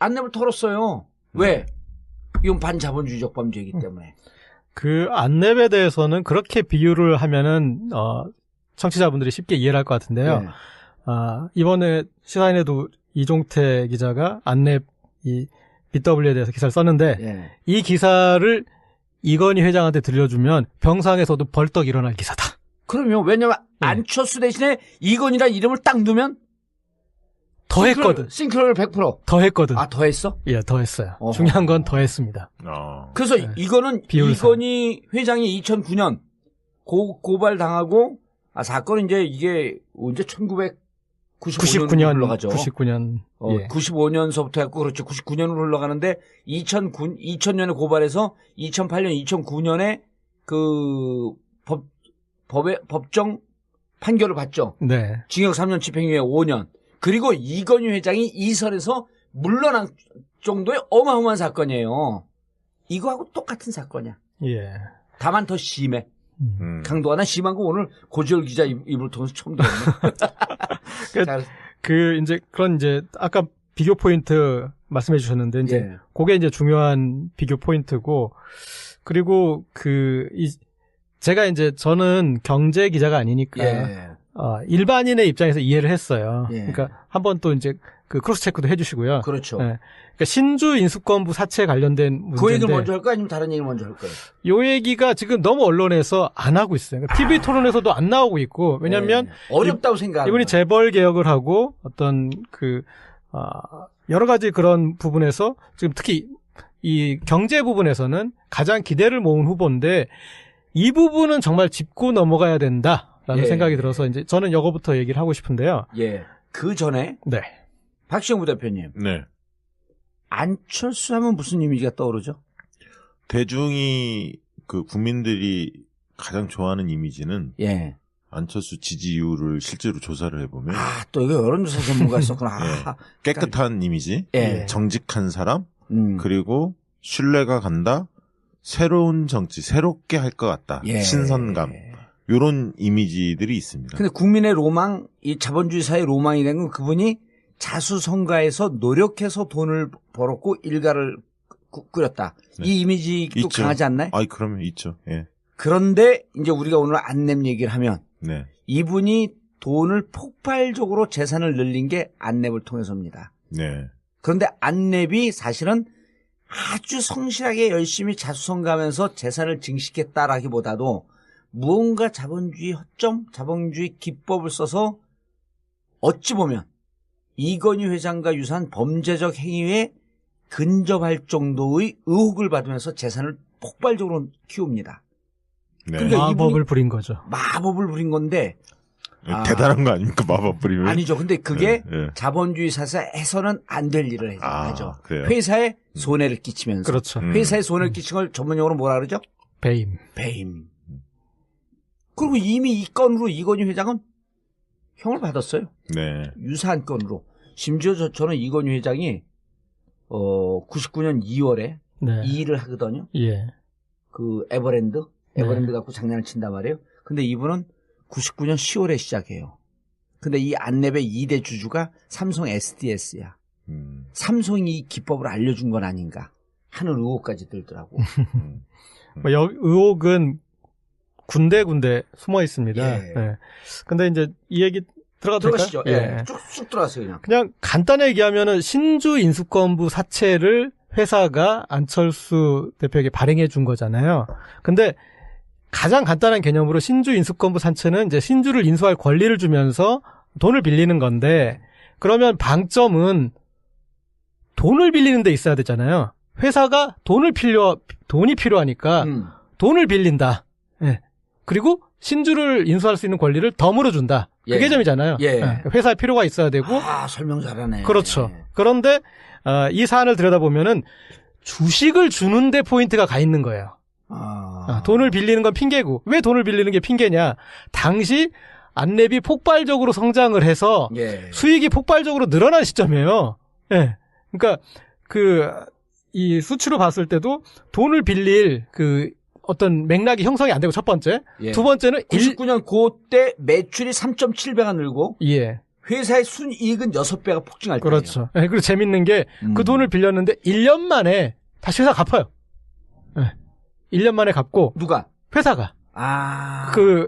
안랩을 털었어요. 왜? 이건 반자본주의적 범죄이기 때문에. 그 안랩에 대해서는 그렇게 비유를 하면은 청취자분들이 쉽게 이해를 할 것 같은데요. 네. 이번에 시사인에도 이종태 기자가 안랩 이 BW에 대해서 기사를 썼는데 네. 이 기사를 이건희 회장한테 들려주면 병상에서도 벌떡 일어날 기사다. 그럼요. 왜냐면 안철수 대신에 이건희라는 이름을 딱 넣으면 더 했거든. 싱크로율 100%. 더 했거든. 아, 더 했어? 예, 더 했어요. 어허. 중요한 건 더 했습니다. 그래서 이거는 비율상. 이건희 회장이 2009년 고발당하고 사건은 이제 이게 언제 1999년으로 흘러가죠. 99년. 예. 95년서부터 했고 그렇죠. 99년으로 흘러가는데 2000년에 고발해서 2008년, 2009년에 그 법정 판결을 받죠. 네. 징역 3년 집행유예 5년. 그리고 이건희 회장이 이 선에서 물러난 정도의 어마어마한 사건이에요. 이거하고 똑같은 사건이야. 예. 다만 더 심해. 강도가 나 심한 거 오늘 고지열 기자 입을 통해서 처음 들었네. 그런 아까 비교 포인트 말씀해 주셨는데, 이제, 예. 그게 이제 중요한 비교 포인트고, 그리고 제가 이제 저는 경제 기자가 아니니까, 예. 일반인의 입장에서 이해를 했어요. 예. 그러니까 한번 또 이제 그 크로스 체크도 해주시고요. 그렇죠. 예. 그러니까 신주 인수권부 사채 관련된 문제인데. 그 얘기를 먼저 할까요? 아니면 다른 얘기를 먼저 할까요? 요 얘기가 지금 너무 언론에서 안 하고 있어요. 그러니까 TV 토론에서도 안 나오고 있고, 왜냐면 어렵다고 생각하는 이분이 재벌 개혁을 하고 어떤 여러 가지 그런 부분에서 지금 특히 이 경제 부분에서는 가장 기대를 모은 후보인데 이 부분은 정말 짚고 넘어가야 된다라는 생각이 들어서 이제 저는 이거부터 얘기를 하고 싶은데요. 예. 그 전에 네. 박시영 부대표님. 네. 안철수 하면 무슨 이미지가 떠오르죠? 대중이 국민들이 가장 좋아하는 이미지는 예. 안철수 지지율을 실제로 조사를 해보면 또 이거 여론조사 전문가 있었구나. 예. 깨끗한 이미지, 예. 정직한 사람, 그리고 신뢰가 간다, 새로운 정치, 새롭게 할 것 같다, 예. 신선감, 이런 이미지들이 있습니다. 근데 국민의 로망, 이 자본주의 사회의 로망이 된 건 그분이 자수성가해서 노력해서 돈을 벌었고 일가를 꾸렸다. 네. 이 이미지도 있죠. 강하지 않나요? 그러면 있죠. 예. 그런데 이제 우리가 오늘 안랩 얘기를 하면 네. 이분이 돈을 폭발적으로 재산을 늘린 게 안랩을 통해서입니다. 네. 그런데 안랩이 사실은 아주 성실하게 열심히 자수성가하면서 재산을 증식했다라기보다도 무언가 자본주의 허점, 자본주의 기법을 써서 어찌 보면 이건희 회장과 유사한 범죄적 행위에 근접할 정도의 의혹을 받으면서 재산을 폭발적으로 키웁니다. 네. 그러니까 마법을 부린 거죠. 마법을 부린 건데 대단한 거 아닙니까? 마법 부리면. 아니죠. 근데 그게 네. 자본주의 사회에서 해서는 안 될 일을 하죠. 그래요? 회사에 손해를 끼치면서. 그렇죠. 회사에 손해를 끼친 걸 전문용어로 뭐라 그러죠? 배임. 그리고 이미 이 건으로 이건희 회장은 형을 받았어요. 네. 유사한 건으로. 심지어 저는 이건희 회장이 99년 2월에 네. 이 일을 하거든요. 예. 그 에버랜드 갖고 장난을 친단 말이에요. 근데 이분은 99년 10월에 시작해요. 근데 이 안랩의 2대 주주가 삼성 SDS야. 삼성이 이 기법을 알려준 건 아닌가 하는 의혹까지 들더라고. 의혹은 군데군데 숨어 있습니다. 예. 예. 근데 이제 이 얘기 들어가시죠. 예. 쭉쭉 들어가세요, 그냥 간단하게 얘기하면은 신주 인수권부 사채를 회사가 안철수 대표에게 발행해 준 거잖아요. 근데 가장 간단한 개념으로 신주 인수권부 사채는 이제 신주를 인수할 권리를 주면서 돈을 빌리는 건데, 그러면 방점은 돈을 빌리는 데 있어야 되잖아요. 회사가 돈이 필요하니까 돈을 빌린다. 예. 그리고 신주를 인수할 수 있는 권리를 덤으로 준다. 그게 점이잖아요. 예. 회사에 필요가 있어야 되고. 설명 잘하네. 그렇죠. 그런데 이 사안을 들여다보면은 주식을 주는데 포인트가 가 있는 거예요. 돈을 빌리는 건 핑계고. 왜 돈을 빌리는 게 핑계냐? 당시 안랩이 폭발적으로 성장을 해서 수익이 폭발적으로 늘어난 시점이에요. 예. 그러니까 이 수치로 봤을 때도 돈을 빌릴 어떤 맥락이 형성이 안 되고, 첫 번째. 두 번째는 99년 그때 매출이 3.7배가 늘고. 예. 회사의 순이익은 6배가 폭증할 거예요. 그렇죠. 네, 그리고 재밌는 게 그 돈을 빌렸는데 1년 만에 다시 회사 갚아요. 네. 1년 만에 갚고 누가? 회사가.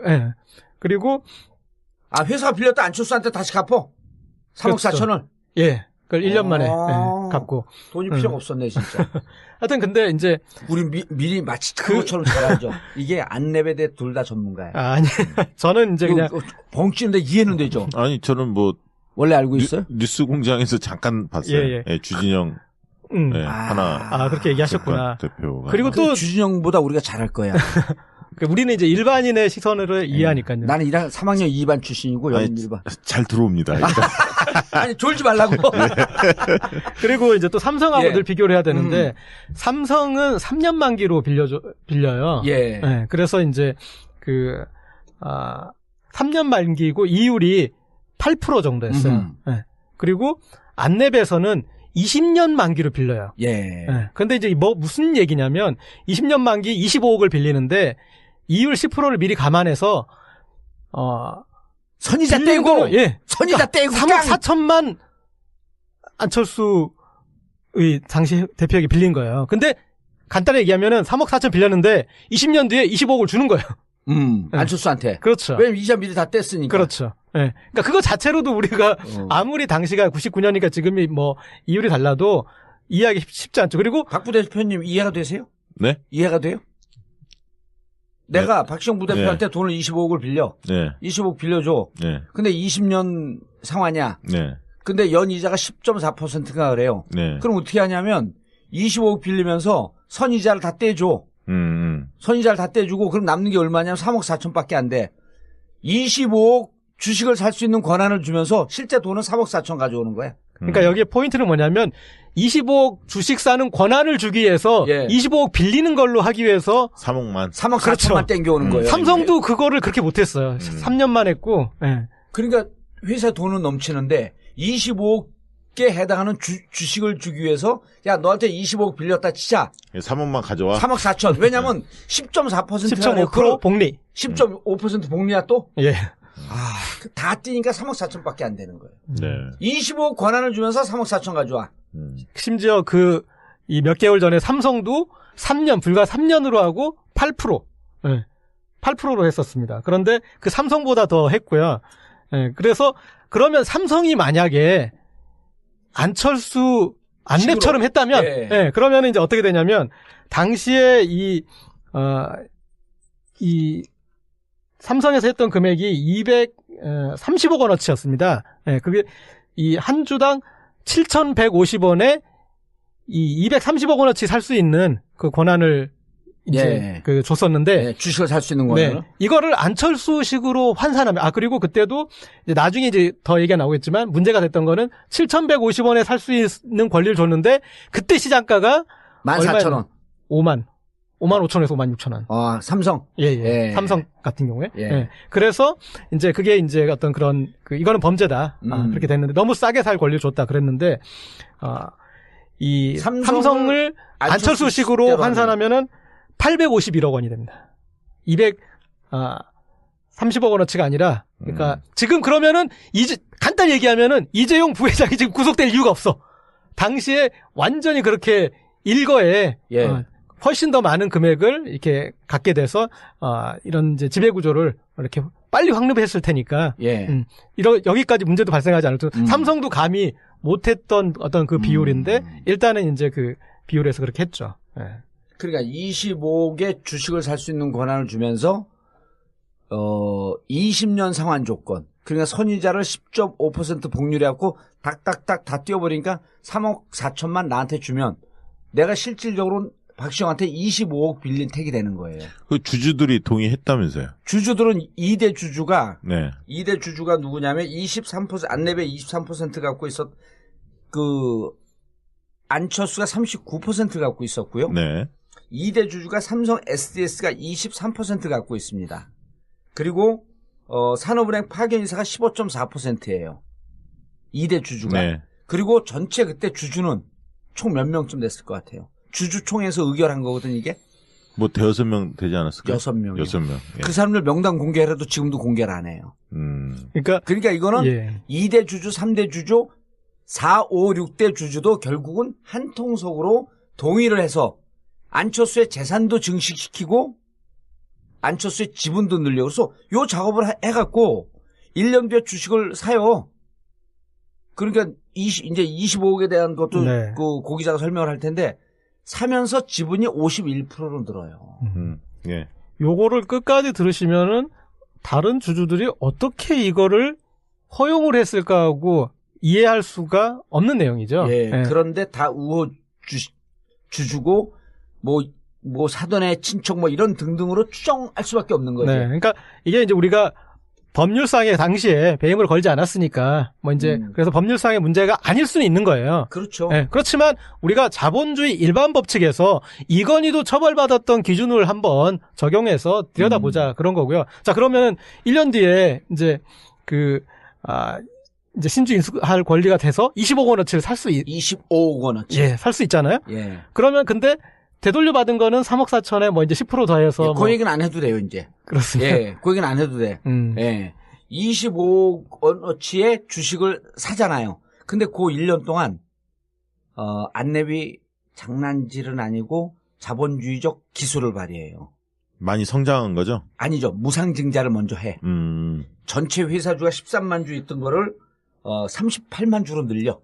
예. 그리고 회사가 빌렸다 안철수한테 다시 갚어? 3억 그렇죠. 4천을? 예. 그걸 1년 만에 갚고. 돈이 필요가 없었네, 진짜. 하여튼 근데 이제 우리 미리 마치 그것처럼 잘 알죠. 이게 안랩에 대해 둘 다 전문가예요. 아니, 저는 이제 그냥 벙찌는데 이해는 되죠. 아니 저는 뭐 원래 알고 있어요? 뉴스 공장에서 잠깐 봤어요. 예, 주진영 하나. 그렇게 얘기하셨구나. 대표가. 그리고 또 주진영보다 우리가 잘할 거야. 우리는 이제 일반인의 시선으로 이해하니까요. 나는 3학년 2반 출신이고 여긴 1반. 잘 들어옵니다. 아니 졸지 말라고. 그리고 이제 또 삼성하고 늘 비교를 해야 되는데 삼성은 3년 만기로 빌려요. 예. 네, 그래서 이제 3년 만기고 이율이 8% 정도였어요. 네. 그리고 안랩에서는 20년 만기로 빌려요. 예. 네. 근데 이제 무슨 얘기냐면 20년 만기 25억을 빌리는데 이율 10%를 미리 감안해서 선이자 떼고 선이자 떼고 3억 4천만 안철수의 당시 대표에게 빌린 거예요. 근데 간단히 얘기하면은 3억 4천 빌렸는데 20년 뒤에 25억을 주는 거예요. 안철수한테. 그렇죠. 왜냐면 이자 미리 다 뗐으니까. 그렇죠. 네. 그러니까 그거 자체로도 우리가 아무리 당시가 99년이니까 지금이 뭐 이율이 달라도 이해하기 쉽지 않죠. 그리고 박 부대표님 이해가 되세요? 네? 이해가 돼요? 내가 박시영 부대표한테 돈을 25억을 빌려. 25억 빌려줘. 근데 20년 상환이야. 근데 연이자가 10.4%가 그래요. 그럼 어떻게 하냐면 25억 빌리면서 선이자를 다 떼줘. 선이자를 다 떼주고 그럼 남는 게 얼마냐면 3억 4천밖에 안 돼. 25억 주식을 살 수 있는 권한을 주면서 실제 돈은 3억 4천 가져오는 거야. 그러니까 여기에 포인트는 뭐냐면 25억 주식 사는 권한을 주기 위해서 25억 빌리는 걸로 하기 위해서 3억 4천만 땡겨오는 거예요. 삼성도 그거를 그렇게 못했어요. 3년만 했고. 그러니까 회사 돈은 넘치는데 25억에 해당하는 주식을 주기 위해서 야 너한테 25억 빌렸다 치자. 3억만 가져와. 3억 4천. 왜냐면 10.4%가 10.5% 복리. 10.5% 복리야 또? 예. 다 뛰니까 3억 4천밖에 안 되는 거예요. 25억 권한을 주면서 3억 4천 가져와. 심지어 이 몇 개월 전에 삼성도 3년, 불과 3년으로 하고 8%. 8%로 했었습니다. 그런데 그 삼성보다 더 했고요. 그래서 그러면 삼성이 만약에 안철수 안랩처럼 했다면, 그러면 이제 어떻게 되냐면, 당시에 이 삼성에서 했던 금액이 230억 원어치였습니다. 그게 이 한 주당 7,150원에 이 230억 원어치 살 수 있는 그 권한을 이제 줬었는데 주식을 살 수 있는 권한을 이거를 안철수식으로 환산하면 그리고 그때도 이제 나중에 이제 더 얘기가 나오겠지만 문제가 됐던 거는 7,150원에 살 수 있는 권리를 줬는데 그때 시장가가 14,000원. 5만 5천에서 5만 6천원. 삼성. 삼성 같은 경우에. 그래서 이제 그게 이제 어떤 그런 이거는 범죄다. 그렇게 됐는데 너무 싸게 살 권리를 줬다 그랬는데 이 삼성을 안철수식으로 환산하면은 851억 원이 됩니다. 230억 원어치가 아니라 그러니까 지금 그러면은 간단히 얘기하면은 이재용 부회장이 지금 구속될 이유가 없어. 당시에 완전히 그렇게 일거에 훨씬 더 많은 금액을 이렇게 갖게 돼서 이런 이제 지배 구조를 이렇게 빨리 확립했을 테니까 여기까지 문제도 발생하지 않을 텐데 삼성도 감히 못했던 어떤 그 비율인데 일단은 이제 그 비율에서 그렇게 했죠. 그러니까 25억의 주식을 살 수 있는 권한을 주면서 20년 상환 조건. 그러니까 선이자를 10.5% 복률해갖고 닥닥닥 다 띄워버리니까 3억 4천만 나한테 주면 내가 실질적으로 박시영한테 25억 빌린 택이 되는 거예요. 그 주주들이 동의했다면서요? 주주들은 2대 주주가 2대 주주가 누구냐면 23% 안랩에 23% 갖고 안철수가 39% 갖고 있었고요. 2대 주주가 삼성 SDS가 23% 갖고 있습니다. 그리고 산업은행 파견이사가 15.4%예요. 2대 주주가. 그리고 전체 그때 주주는 총 몇 명쯤 됐을 것 같아요. 주주총회에서 의결한 거거든 이게. 뭐 대여섯 명 되지 않았을까요? 6명. 6명. 예. 그 사람들 명단 공개해도 지금도 공개를 안 해요. 그러니까 이거는 예. 2대 주주, 3대 주주, 4, 5, 6대 주주도 결국은 한 통속으로 동의를 해서 안철수의 재산도 증식시키고 안철수의 지분도 늘려. 그래서 요 작업을 해갖고 1년 뒤에 주식을 사요. 그러니까 이제 25억에 대한 것도 네. 그 고 기자가 설명을 할 텐데 사면서 지분이 51%로 늘어요. 예. 요거를 끝까지 들으시면은 다른 주주들이 어떻게 이거를 허용을 했을까 하고 이해할 수가 없는 내용이죠. 예. 예. 그런데 다 우호 주주고 뭐 사돈의 친척 뭐 이런 등등으로 추정할 수밖에 없는 거죠. 네. 그러니까 이게 이제 우리가 법률상에 당시에 배임을 걸지 않았으니까 뭐 이제 그래서 법률상의 문제가 아닐 수는 있는 거예요. 그렇죠. 네, 그렇지만 우리가 자본주의 일반 법칙에서 이건희도 처벌받았던 기준을 한번 적용해서 들여다보자 그런 거고요. 자, 그러면 1년 뒤에 이제 이제 신주 인수할 권리가 돼서 20억 원어치를 살 수 25억 원어치. 예, 살 수 있잖아요. 예. 그러면 근데 되돌려 받은 거는 3억 4천에 뭐 이제 10% 더해서 그 얘기는 안 해도 돼요, 이제. 그렇습니다. 예. 그 얘기는 안 해도 돼. 예. 25억 원어치의 주식을 사잖아요. 근데 그 1년 동안 안내비 장난질은 아니고 자본주의적 기술을 발휘해요. 많이 성장한 거죠? 아니죠. 무상증자를 먼저 해. 전체 회사주가 13만 주 있던 거를 38만 주로 늘려.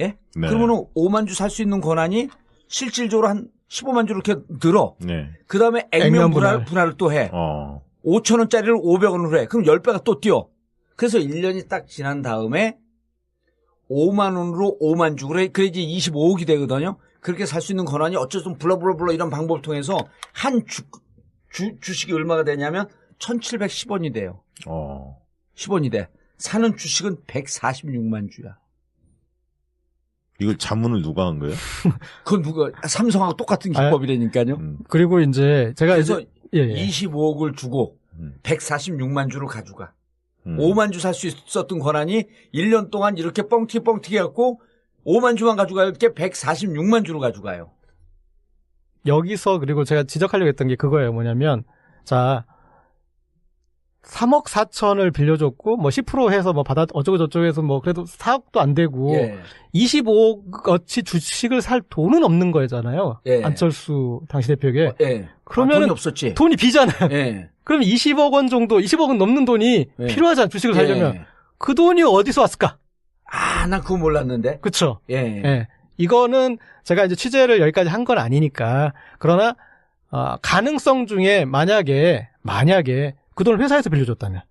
예? 네. 그러면은 5만 주 살 수 있는 권한이 실질적으로 한 15만 주로 이렇게 늘어. 네. 그 다음에 액면 분할을 또 해. 5,000원짜리를 500원으로 해. 그럼 10배가 또 뛰어. 그래서 1년이 딱 지난 다음에 5만 원으로 5만 주. 그래야지 25억이 되거든요. 그렇게 살 수 있는 권한이 어쨌든 불러 이런 방법을 통해서 한 주식이 얼마가 되냐면 1,710원이 돼요. 10원이 돼. 사는 주식은 146만 주야. 이걸 자문을 누가 한 거예요? 그건 누가 삼성하고 똑같은 기법이라니까요. 그리고 이제 제가 그래서 예. 25억을 주고 146만 주를 가져가. 5만 주 살 수 있었던 권한이 1년 동안 이렇게 뻥튀기 해갖고 5만 주만 가져갈 게 146만 주로 가져가요. 여기서 그리고 제가 지적하려고 했던 게 그거예요. 뭐냐면 자 3억 4천을 빌려줬고 뭐 10% 해서 뭐 받아 어쩌고 저쩌고 해서 뭐 그래도 4억도 안 되고 예. 25억어치 주식을 살 돈은 없는 거잖아요. 예. 안철수 당시 대표에게. 예. 그러면 돈이 없었지. 돈이 비잖아요. 예. 그럼 20억 원 정도, 20억은 넘는 돈이 예. 필요하잖아요. 주식을 살려면. 예. 그 돈이 어디서 왔을까? 난 그거 몰랐는데. 그쵸? 예. 예. 이거는 제가 이제 취재를 여기까지 한 건 아니니까. 그러나, 가능성 중에 만약에 그 돈을 회사에서 빌려줬다면.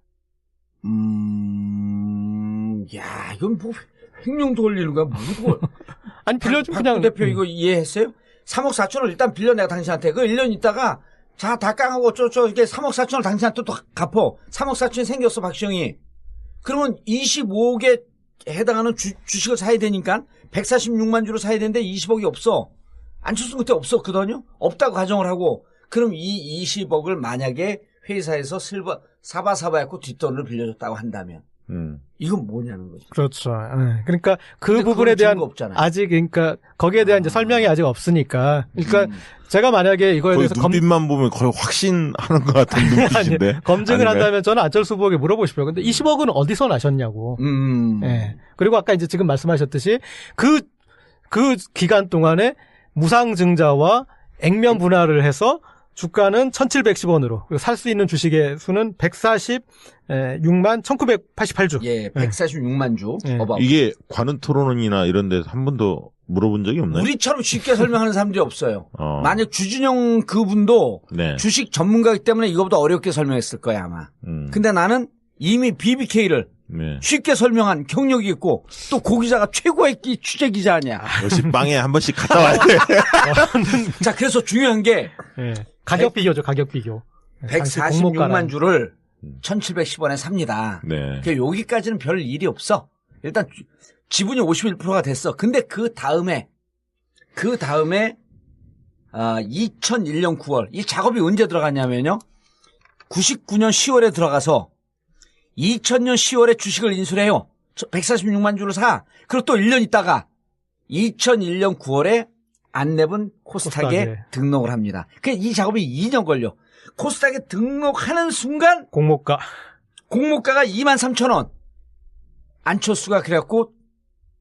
야, 이건 뭐, 횡령도 걸리는 거야? 뭐, 아니, 빌려주면 그냥. 대표 이거 이해했어요? 3억 4천을 일단 빌려 내가 당신한테. 그 1년 있다가, 자, 다 깡하고 이렇게 3억 4천을 당신한테 또 갚어. 3억 4천이 생겼어, 박시영이. 그러면 25억에 해당하는 주식을 사야 되니까 146만 주로 사야 되는데 20억이 없어. 안철수 그때 없었거든요? 없다고 가정을 하고. 그럼 이 20억을 만약에 회사에서 사바사바 했고 뒷돈을 빌려줬다고 한다면. 이건 뭐냐는 거죠. 그렇죠. 네. 그러니까 그 부분에 대한 아직 그러니까 거기에 대한 이제 설명이 아직 없으니까. 그러니까 제가 만약에 이거에 대해서 눈빛만 보면 거의 확신하는 것 같은 눈빛인데. 검증을 한다면 저는 안철수 후보에게 물어보고 싶어요. 근데 20억은 어디서 나셨냐고. 네. 그리고 아까 이제 지금 말씀하셨듯이 그 기간 동안에 무상증자와 액면 분할을 해서 주가는 1,710원으로 살 수 있는 주식의 수는 146만 1,988주. 예, 146만 주. 예. 이게 관훈 토론이나 이런 데서 한 번도 물어본 적이 없나요? 우리처럼 쉽게 설명하는 사람들이 없어요. 만약 주진영 그분도 주식 전문가이기 때문에 이거보다 어렵게 설명했을 거야 아마. 근데 나는 이미 BBK를 쉽게 설명한 경력이 있고 또 고기자가 최고의 취재 기자 아니야. 역시 빵에 한 번씩 갔다 와야 돼. 자, 그래서 중요한 게 가격 비교죠. 가격 비교. 146만 주를 1,710원에 삽니다. 네. 여기까지는 별 일이 없어. 일단 지분이 51%가 됐어. 근데 그 다음에 2001년 9월 이 작업이 언제 들어갔냐면요. 99년 10월에 들어가서 2000년 10월에 주식을 인수해요. 146만 주를 사. 그리고 또 1년 있다가 2001년 9월에 안랩은 코스닥에 등록을 합니다. 그러니까 이 작업이 2년 걸려. 코스닥에 등록하는 순간 공모가가 23,000원. 안철수가 그래갖고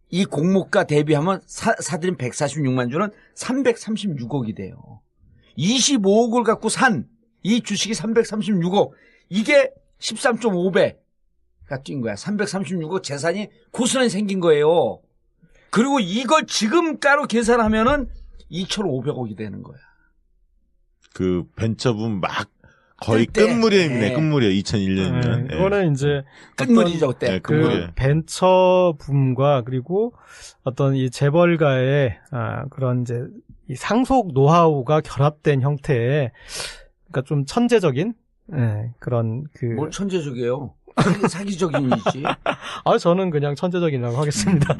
이 공모가 대비하면 사들인 146만 주는 336억이 돼요. 25억을 갖고 산 이 주식이 336억. 이게 13.5배가 뛴 거야. 336억 재산이 고스란히 생긴 거예요. 그리고 이걸 지금가로 계산하면은 2,500억이 되는 거야. 그 벤처붐 막 거의 그때, 끝무렵이네. 끝무렵 2001년이면. 이거는 이제 끝물이죠 그때. 네, 그 벤처붐과 그리고 어떤 이 재벌가의 그런 이제 이 상속 노하우가 결합된 형태의 그러니까 좀 천재적인 그런 그 뭘 천재적이에요. 사기적인 일이지. 저는 그냥 천재적이라고 하겠습니다.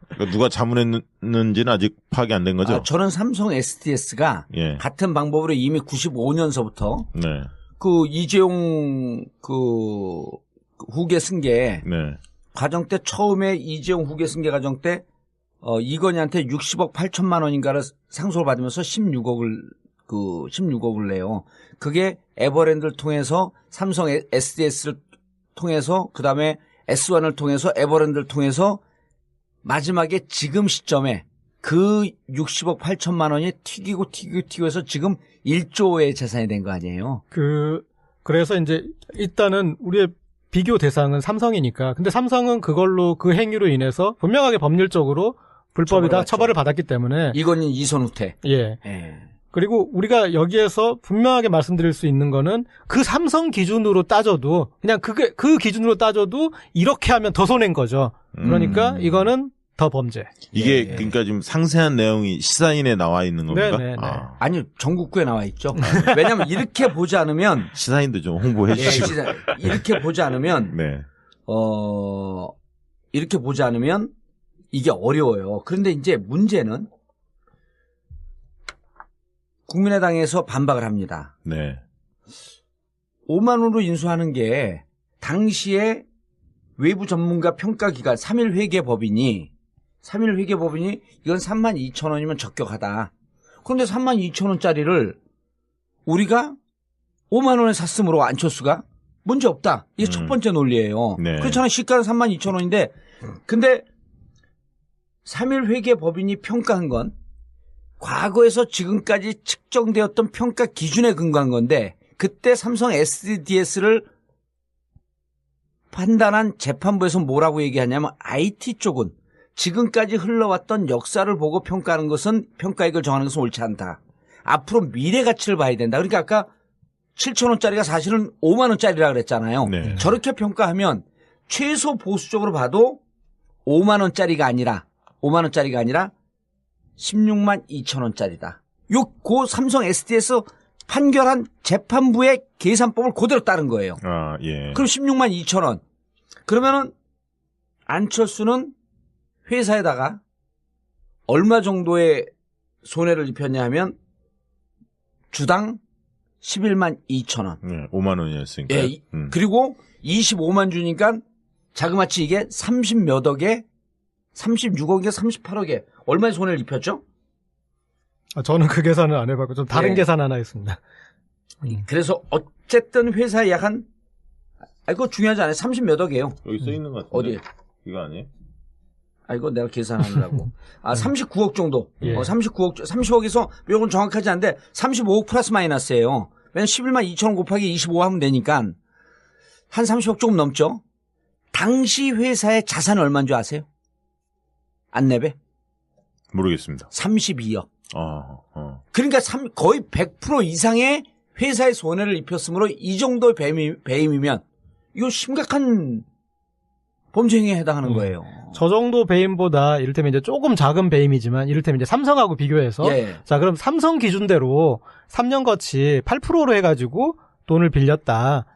그러니까 누가 자문했는지는 아직 파악이 안 된 거죠? 저는 삼성 SDS가 예. 같은 방법으로 이미 95년서부터 네. 그 이재용 그 후계 승계 네. 과정 때 처음에 이재용 후계 승계 과정 때 이건희한테 60억 8천만 원인가를 상속을 받으면서 16억을 내요. 그게 에버랜드를 통해서 삼성 SDS를 통해서 그다음에 S1을 통해서 에버랜드를 통해서 마지막에 지금 시점에 그 60억 8천만 원이 튀기고 해서 지금 1조의 재산이 된 거 아니에요. 그래서 이제 일단은 우리의 비교 대상은 삼성이니까. 근데 삼성은 그걸로 그 행위로 인해서 분명하게 법률적으로 불법이다 처벌을 받았기 때문에 이거는 이손후퇴. 예. 그리고 우리가 여기에서 분명하게 말씀드릴 수 있는 거는 그 삼성 기준으로 따져도 그냥 그 기준으로 따져도 이렇게 하면 더 손해인 거죠. 그러니까 이거는 더 범죄. 이게 그러니까 지금 상세한 내용이 시사인에 나와 있는 겁니까? 네네. 아니 전국구에 나와 있죠. 왜냐하면 이렇게 보지 않으면 시사인도 좀 홍보해 주시고. 이렇게 보지 않으면 네. 이렇게 보지 않으면 이게 어려워요. 그런데 이제 문제는 국민의당에서 반박을 합니다. 네. 5만 원으로 인수하는 게 당시에 외부 전문가 평가기관 3.1회계법인이 이건 32,000원이면 적격하다. 그런데 32,000원짜리를 우리가 5만 원에 샀으므로 안철수가 문제 없다. 이게 첫 번째 논리예요. 네. 그렇잖아요. 시가는 32,000원인데 근데 3.1회계법인이 평가한 건 과거에서 지금까지 측정되었던 평가 기준에 근거한 건데 그때 삼성 SDS를 판단한 재판부에서 뭐라고 얘기하냐면 IT 쪽은 지금까지 흘러왔던 역사를 보고 평가하는 것은 평가액을 정하는 것은 옳지 않다. 앞으로 미래 가치를 봐야 된다. 그러니까 아까 7,000원짜리가 사실은 5만 원짜리라 그랬잖아요. 네. 저렇게 평가하면 최소 보수적으로 봐도 5만 원짜리가 아니라 16만 2천 원짜리다. 고 삼성 SDS 판결한 재판부의 계산법을 그대로 따른 거예요. 예. 그럼 16만 2천 원. 그러면은 안철수는 회사에다가 얼마 정도의 손해를 입혔냐 하면 주당 11만 2천 원. 네, 5만 원이었으니까. 예, 그리고 25만 주니까 자그마치 이게 30몇 억에 36억에 38억에 얼마의 손해를 입혔죠? 저는 그 계산을 안 해봤고 좀 다른 계산 하나 했습니다. 그래서 어쨌든 회사에 약 한 그거 중요하지 않아요. 30몇 억이에요. 여기 써 있는 것 같은데. 어디에? 이거 아니에요? 이거 내가 계산하느라고. 39억 정도. 예. 30억에서 이건 정확하지 않은데 35억 플러스 마이너스예요. 왜냐면 11만 2천 원 곱하기 25 하면 되니까 한 30억 조금 넘죠. 당시 회사의 자산은 얼마인 줄 아세요? 안내배? 모르겠습니다. 32억. 그러니까 거의 100% 이상의 회사의 손해를 입혔으므로 이 정도의 배임이면 이거 심각한 범죄 행위에 해당하는 거예요. 저 정도 배임보다 이를테면 이제 조금 작은 배임이지만 이를테면 이제 삼성하고 비교해서 자 그럼 삼성 기준대로 3년 거치 8%로 해가지고 돈을 빌렸다.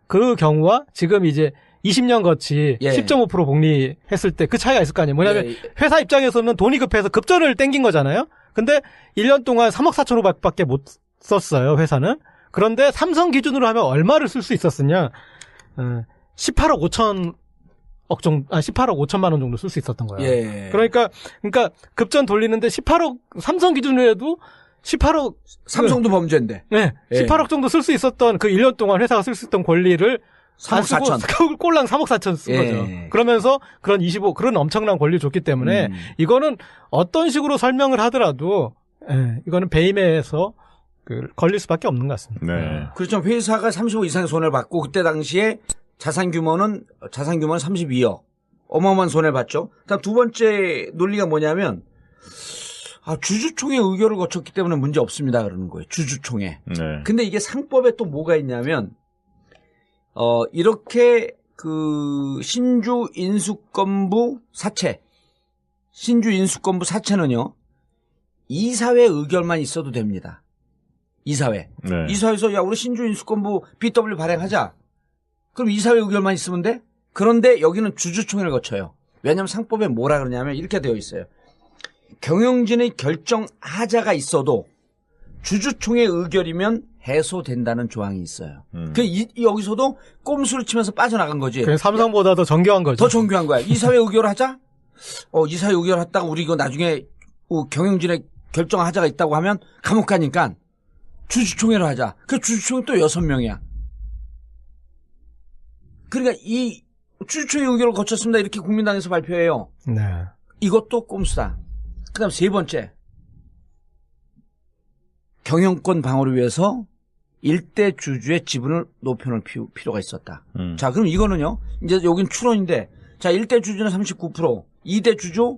그 경우와 지금 이제 20년 거치 10.5% 복리했을 때 그 차이가 있을 거 아니에요. 뭐냐면 회사 입장에서는 돈이 급해서 급전을 땡긴 거잖아요. 근데 1년 동안 3억 4천억밖에 못 썼어요, 회사는. 그런데 삼성 기준으로 하면 얼마를 쓸 수 있었느냐? 18억 18억 5천만 원 정도 쓸 수 있었던 거예요. 예. 그러니까 급전 돌리는데 18억, 삼성 기준으로 해도 18억. 삼성도 범죄인데. 네. 예. 18억 정도 쓸 수 있었던 그 1년 동안 회사가 쓸 수 있었던 권리를 3억 4천. 꼴랑 3억 4천 쓴 예. 거죠. 그러면서 그런 엄청난 권리를 줬기 때문에 이거는 어떤 식으로 설명을 하더라도 이거는 배임에서 걸릴 수밖에 없는 것 같습니다. 네. 그렇죠. 회사가 30억 이상의 손해를 받고 그때 당시에 자산 규모는 32억. 어마어마한 손해를 봤죠. 그다음 두 번째 논리가 뭐냐면 주주총회 의결을 거쳤기 때문에 문제 없습니다 그러는 거예요. 주주총회. 네. 근데 이게 상법에 또 뭐가 있냐면 이렇게 신주 인수권부 사채는요. 이사회 의결만 있어도 됩니다. 이사회. 네. 이사회에서 우리 신주 인수권부 BW 발행하자. 그럼 이사회 의결만 있으면 돼? 그런데 여기는 주주총회를 거쳐요. 왜냐하면 상법에 뭐라 그러냐면 이렇게 되어 있어요. 경영진의 결정하자가 있어도 주주총회 의결이면 해소된다는 조항이 있어요. 여기서도 꼼수를 치면서 빠져나간 거지. 그냥 삼성보다 더 정교한 거죠. 더 정교한 거야. 이사회 의결을 하자? 이사회 의결했다가 우리 이거 나중에 경영진의 결정하자가 있다고 하면 감옥 가니까 주주총회를 하자. 그 주주총회 또 6명이야. 그러니까 이 주주총회 의결을 거쳤습니다. 이렇게 국민당에서 발표해요. 네. 이것도 꼼수다. 그다음 세 번째. 경영권 방어를 위해서 일대 주주의 지분을 높여놓을 필요가 있었다. 자, 그럼 이거는요. 이제 여긴 추론인데, 자, 1대 주주는 39%, 2대 주주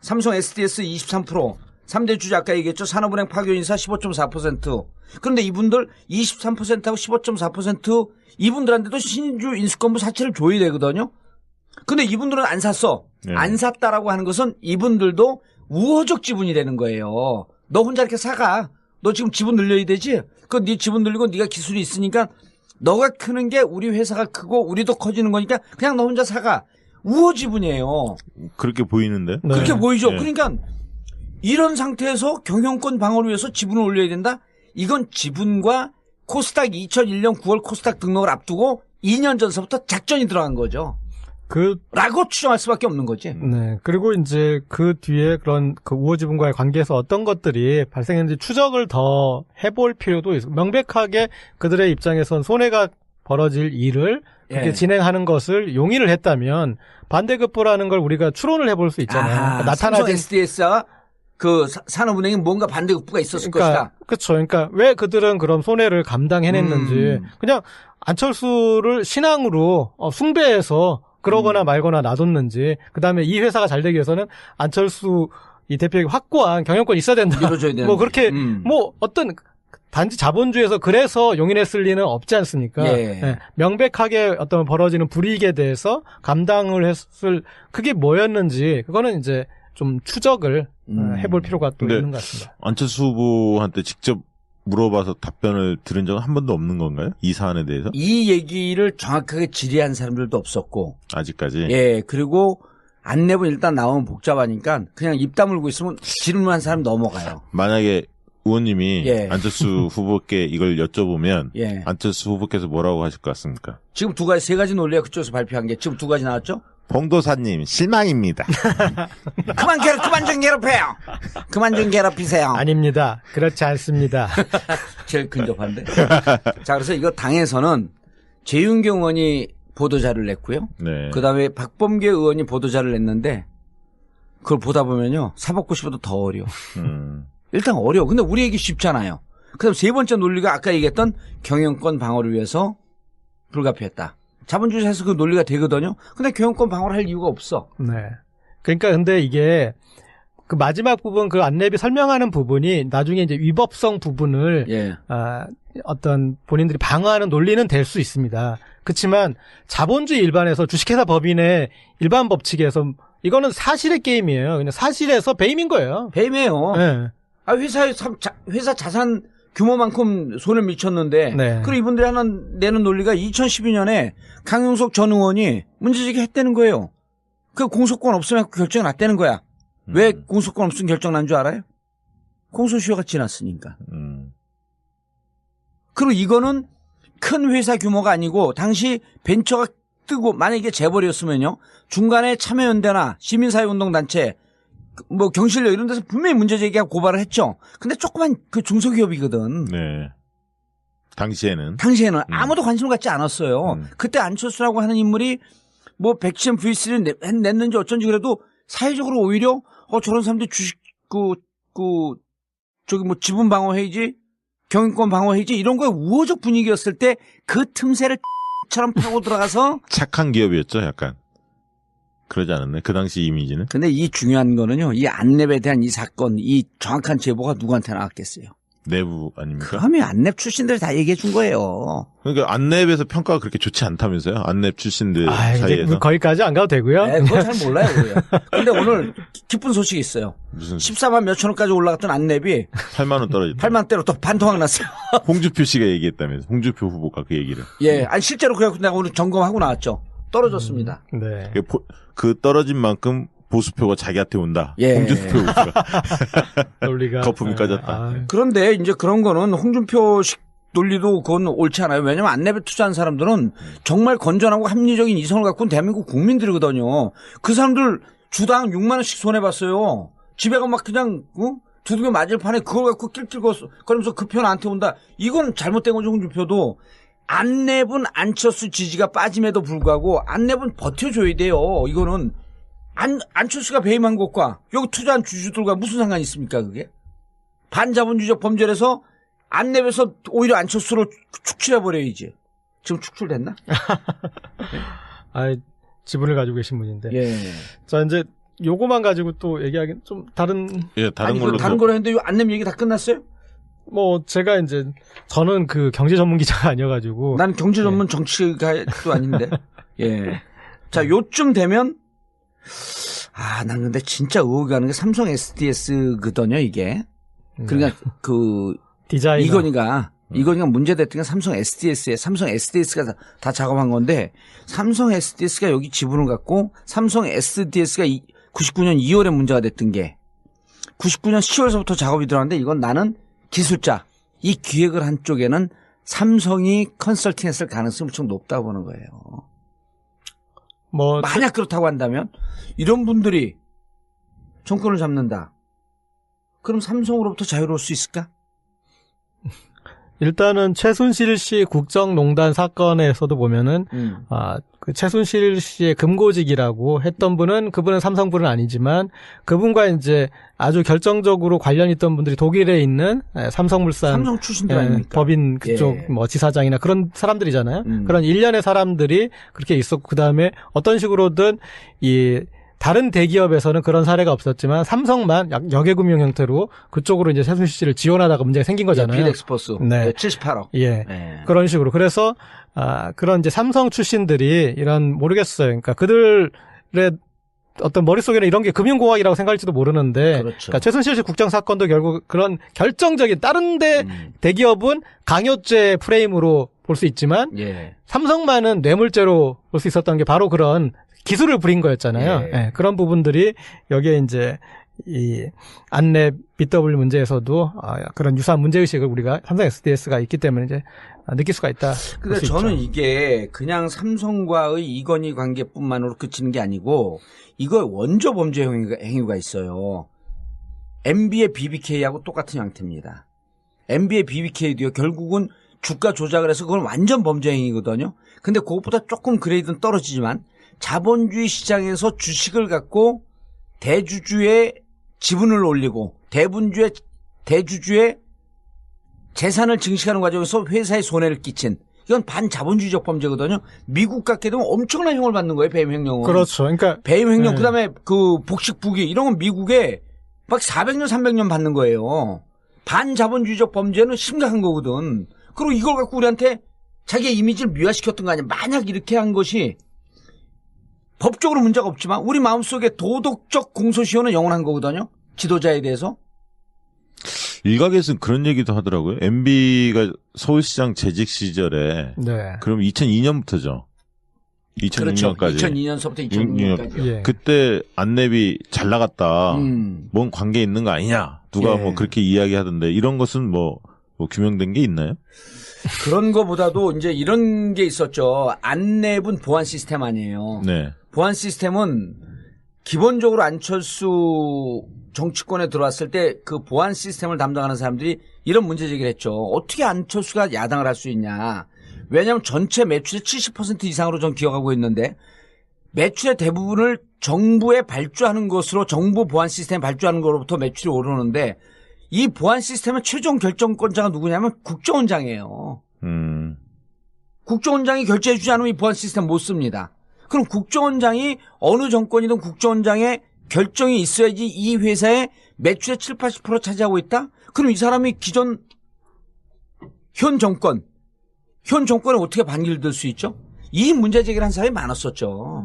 삼성 SDS 23%, 3대 주주 아까 얘기했죠. 산업은행 파교인사 15.4%. 그런데 이분들 23%하고 15.4% 이분들한테도 신주 인수권부 사채를 줘야 되거든요. 근데 이분들은 안 샀어. 네. 안 샀다라고 하는 것은 이분들도 우호적 지분이 되는 거예요. 너 혼자 이렇게 사가. 너 지금 지분 늘려야 되지? 네 지분 늘리고 네가 기술이 있으니까 너가 크는 게 우리 회사가 크고 우리도 커지는 거니까 그냥 너 혼자 사가. 우호 지분이에요. 그렇게 보이는데? 네. 그렇게 보이죠. 네. 그러니까 이런 상태에서 경영권 방어를 위해서 지분을 올려야 된다? 이건 지분과 코스닥 2001년 9월 코스닥 등록을 앞두고 2년 전서부터 작전이 들어간 거죠. 라고 추정할 수밖에 없는 거지. 네. 그리고 이제 그 뒤에 그런 우호 지분과의 관계에서 어떤 것들이 발생했는지 추적을 더 해볼 필요도 있어. 명백하게 그들의 입장에선 손해가 벌어질 일을 그렇게 진행하는 것을 용인을 했다면 반대급부라는 걸 우리가 추론을 해볼 수 있잖아요. 삼성 SDS와 산업은행이 뭔가 반대급부가 있었을 것이다. 그렇죠. 그러니까 왜 그들은 그럼 손해를 감당해냈는지 그냥 안철수를 신앙으로 숭배해서 그러거나 말거나 놔뒀는지, 그 다음에 이 회사가 잘 되기 위해서는 안철수 이 대표에게 확고한 경영권이 있어야 된다. 밀어줘야 되는. 그렇게, 어떤, 단지 자본주의에서 그래서 용인했을 리는 없지 않습니까? 예. 네. 명백하게 어떤 벌어지는 불이익에 대해서 감당을 했을, 그게 뭐였는지, 그거는 이제 좀 추적을 해볼 필요가 또 있는 것 같습니다. 안철수 후보한테 직접 물어봐서 답변을 들은 적은 한 번도 없는 건가요? 이 사안에 대해서? 이 얘기를 정확하게 질의한 사람들도 없었고. 아직까지? 예, 그리고 안내문 일단 나오면 복잡하니까 그냥 입 다물고 있으면 질문한 사람 넘어가요. 만약에 의원님이 예. 안철수 후보께 이걸 여쭤보면 예. 안철수 후보께서 뭐라고 하실 것 같습니까? 지금 세 가지 논리가 그쪽에서 발표한 게 지금 2가지 나왔죠? 봉도사님 실망입니다. 그만 좀 괴롭혀요. 그만 좀 괴롭히세요. 아닙니다. 그렇지 않습니다. 제일 근접한데. 자, 그래서 이거 당에서는 재윤경 의원이 보도자료를 냈고요. 네. 그다음에 박범계 의원이 보도자료를 냈는데 그걸 보다 보면요. 사법고 싶어도 더 어려워. 일단 어려워. 근데 우리에게 쉽잖아요. 그다음 세 번째 논리가 아까 얘기했던 경영권 방어를 위해서 불가피했다. 자본주의에서 그 논리가 되거든요. 근데 경영권 방어를 할 이유가 없어. 네. 그러니까 근데 이게 그 마지막 부분 그 안내비 설명하는 부분이 나중에 이제 위법성 부분을 예. 어떤 본인들이 방어하는 논리는 될 수 있습니다. 그렇지만 자본주의 일반에서 주식회사 법인의 일반 법칙에서 이거는 사실의 게임이에요. 그냥 사실에서 배임인 거예요. 배임이에요. 네. 회사 자산 규모만큼 손을 미쳤는데 네. 그리고 이분들이 하나 내는 논리가 2012년에 강용석 전 의원이 문제제기 했다는 거예요. 그 공소권 없으면 결정이 났다는 거야. 왜 공소권 없으면 결정 난 줄 알아요? 공소시효가 지났으니까. 그리고 이거는 큰 회사 규모가 아니고 당시 벤처가 뜨고 만약에 이게 재벌이었으면요. 중간에 참여연대나 시민사회운동단체 뭐 경실련 이런 데서 분명히 문제 제기하고 고발을 했죠. 근데 조그만 그 중소기업이거든. 네. 당시에는 아무도 관심을 갖지 않았어요. 그때 안철수라고 하는 인물이 뭐 백신 V3를 냈는지 어쩐지 그래도 사회적으로 오히려 저런 사람들 주식 저기 뭐 지분 방어 회의지 경영권 방어 회의지 이런 거에 우호적 분위기였을 때 그 틈새를 처럼 파고 들어가서 착한 기업이었죠, 약간. 그러지 않았네. 그 당시 이미지는. 근데 이 중요한 거는요. 이 안랩에 대한 이 사건, 이 정확한 제보가 누구한테 나왔겠어요? 내부 아닙니까? 그러면 안랩 출신들이 다 얘기해 준 거예요. 그러니까 안랩에서 평가가 그렇게 좋지 않다면서요? 안랩 출신들 사이에서. 이제 거기까지 안 가도 되고요. 네, 그거 잘 몰라요. 근데 오늘 기쁜 소식이 있어요. 무슨 14만 몇천 원까지 올라갔던 안랩이 8만 원 떨어졌다. 8만 대로 또 반토막 났어요. 홍주표 씨가 얘기했다면서. 홍주표 후보가 그 얘기를. 예, 아니 실제로 그래서 내가 오늘 점검하고 나왔죠. 떨어졌습니다. 네. 그 떨어진 만큼 보수표가 자기한테 온다. 예. 홍준표 후보가. 논리가 거품이 꺼졌다. 그런데 이제 그런 거는 홍준표식 논리도 그건 옳지 않아요. 왜냐면 안랩에 투자한 사람들은 정말 건전하고 합리적인 이성을 갖고 있는 대한민국 국민들이거든요. 그 사람들 주당 6만 원씩 손해봤어요. 집에 가면 막 그냥 두들겨 맞을 판에 그걸 갖고 낄낄거리면서 그 편 나한테 온다. 이건 잘못된 거죠. 홍준표도. 안랩은 안철수 지지가 빠짐에도 불구하고 안랩은 버텨줘야 돼요. 이거는 안철수가 배임한 것과 여기 투자한 주주들과 무슨 상관이 있습니까 그게? 반자본주의적 범죄라서 안랩에서 오히려 안철수로 축출해버려야지. 지금 축출됐나? 지분을 가지고 계신 분인데. 예. 자, 이제 요거만 가지고 또 얘기하기는 좀 다른. 예, 다른 걸로. 다른 거로 했는데 이 안랩 얘기 다 끝났어요? 제가 이제, 저는 그 경제 전문 기자가 아니어가지고. 난 경제 전문 정치가도 아닌데. 예. 자, 요쯤 되면, 난 근데 진짜 의혹이 가는 게 삼성 SDS거든요, 이게. 그러니까 디자인. 이건희가 문제됐던 게 삼성 SDS에 삼성 SDS가 다 작업한 건데, 삼성 SDS가 여기 지분을 갖고, 삼성 SDS가 99년 2월에 문제가 됐던 게, 99년 10월서부터 작업이 들어갔는데, 이건 나는 기술자, 이 기획을 한 쪽에는 삼성이 컨설팅했을 가능성이 엄청 높다고 보는 거예요. 만약 그렇다고 한다면 이런 분들이 정권을 잡는다. 그럼 삼성으로부터 자유로울 수 있을까? 일단은 최순실 씨 국정농단 사건에서도 보면은 그 최순실 씨의 금고직이라고 했던 그분은 삼성분은 아니지만 그분과 이제 아주 결정적으로 관련 있던 분들이 독일에 있는 삼성물산 삼성 출신들 아닙니까? 법인 그쪽 지사장이나 그런 사람들이잖아요. 그런 일련의 사람들이 그렇게 있었고 그다음에 어떤 식으로든 다른 대기업에서는 그런 사례가 없었지만 삼성만 역외금융 형태로 그쪽으로 이제 최순실 씨를 지원하다가 문제가 생긴 거잖아요. 빌엑스포스. 네. 78억. 예. 그런 식으로. 그래서 그런 이제 삼성 출신들이 모르겠어요. 그러니까 그들의 어떤 머릿속에는 이런 게 금융공학이라고 생각할지도 모르는데 그렇죠. 그러니까 최순실 씨 국정 사건도 결국 그런 결정적인 다른 대기업은 강요죄 프레임으로 볼 수 있지만 삼성만은 뇌물죄로 볼 수 있었던 게 바로 그런 기술을 부린 거였잖아요. 예, 그런 부분들이 여기에 이제 이 안랩 BW 문제에서도 그런 유사한 문제의식을 우리가 삼성 SDS가 있기 때문에 이제 느낄 수가 있다. 근데 저는 이게 그냥 삼성과의 이건희 관계뿐만으로 그치는 게 아니고 이거 원조 범죄 행위가 있어요. MB의 BBK하고 똑같은 형태입니다. MB의 BBK도요. 결국은 주가 조작을 해서 그건 완전 범죄 행위거든요. 근데 그것보다 조금 그레이드는 떨어지지만 자본주의 시장에서 주식을 갖고 대주주의 지분을 올리고 대주주의 재산을 증식하는 과정에서 회사에 손해를 끼친 이건 반자본주의적 범죄거든요. 미국 같게 되면 엄청난 형을 받는 거예요. 배임 횡령은. 그렇죠. 그러니까 배임 횡령 그다음에 그 복식 부기 이런 건 미국에 막 400년 300년 받는 거예요. 반자본주의적 범죄는 심각한 거거든. 그리고 이걸 갖고 우리한테 자기의 이미지를 미화시켰던 거 아니야. 만약 이렇게 한 것이 법적으로 문제가 없지만 우리 마음속에 도덕적 공소시효는 영원한 거거든요. 지도자에 대해서. 일각에서는 그런 얘기도 하더라고요. MB가 서울시장 재직 시절에 그럼 2002년부터죠. 2006년까지. 그렇죠. 2002년서부터 2006년까지. 예. 그때 안랩이 잘 나갔다. 뭔 관계 있는 거 아니냐. 누가 뭐 그렇게 이야기하던데 이런 것은 뭐 뭐 규명된 게 있나요? 그런 거보다도 이제 이런 게 있었죠. 안내분 보안 시스템 아니에요. 네. 보안 시스템은 기본적으로 안철수 정치권에 들어왔을 때 그 보안 시스템을 담당하는 사람들이 이런 문제 제기를 했죠. 어떻게 안철수가 야당을 할 수 있냐. 왜냐하면 전체 매출의 70% 이상으로 전 기억하고 있는데 매출의 대부분을 정부에 발주하는 것으로 정부 보안 시스템 발주하는 것으로부터 매출이 오르는데 이 보안 시스템의 최종 결정권자가 누구냐면 국정원장이에요. 국정원장이 결제해 주지 않으면 이 보안 시스템 못 씁니다. 그럼 국정원장이 어느 정권이든 국정원장의 결정이 있어야지 이 회사의 매출의 7, 80% 차지하고 있다? 그럼 이 사람이 기존 현 정권에 어떻게 반기를 들 수 있죠? 이 문제 제기를 한 사람이 많았었죠.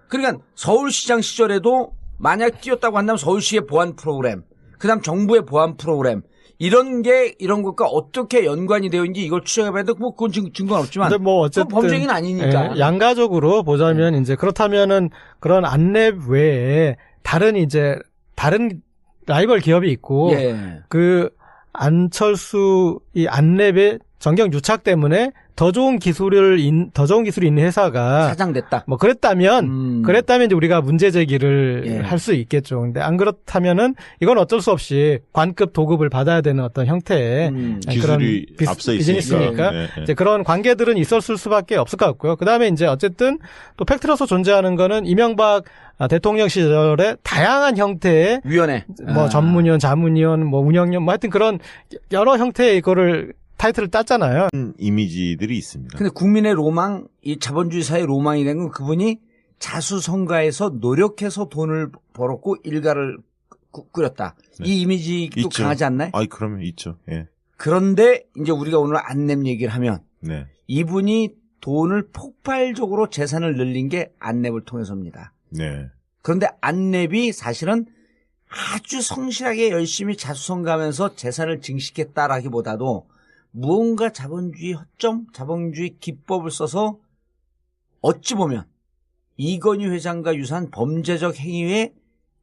그러니까 서울시장 시절에도 만약 뛰었다고 한다면 서울시의 보안 프로그램, 그다음 정부의 보안 프로그램 이런 것과 어떻게 연관이 되어 있는지 이걸 추적해봐야 돼. 뭐 그건 증거는 없지만. 근데 뭐 어쨌든 범죄행위는 아니니까. 예, 양가적으로 보자면 이제 그렇다면은 그런 안랩 외에 다른 라이벌 기업이 있고 예. 그 안철수 이 안랩의 정경 유착 때문에 더 좋은 기술이 있는 회사가 사장됐다. 뭐 그랬다면 이제 우리가 문제 제기를 예. 할 수 있겠죠. 근데 안 그렇다면은 이건 어쩔 수 없이 관급 도급을 받아야 되는 어떤 형태의 기술이 그런 앞서 비즈니스니까 네. 이제 그런 관계들은 있었을 수밖에 없을 것 같고요. 그다음에 이제 어쨌든 또 팩트로서 존재하는 거는 이명박 대통령 시절에 다양한 형태의 위원회. 뭐 전문위원, 자문위원, 뭐 운영위원, 뭐 하여튼 그런 여러 형태의 이거를 타이틀을 땄잖아요. 이미지들이 있습니다. 근데 국민의 로망, 이 자본주의 사회의 로망이 된 건 그분이 자수성가해서 노력해서 돈을 벌었고 일가를 꾸렸다. 네. 이 이미지도 있죠. 강하지 않나요? 아이, 그러면 있죠. 예. 그런데 이제 우리가 오늘 안랩 얘기를 하면 네. 이분이 돈을 폭발적으로 재산을 늘린 게 안랩을 통해서입니다. 네. 그런데 안랩이 사실은 아주 성실하게 열심히 자수성가하면서 재산을 증식했다라기보다도 무언가 자본주의 허점, 자본주의 기법을 써서 어찌 보면 이건희 회장과 유사한 범죄적 행위에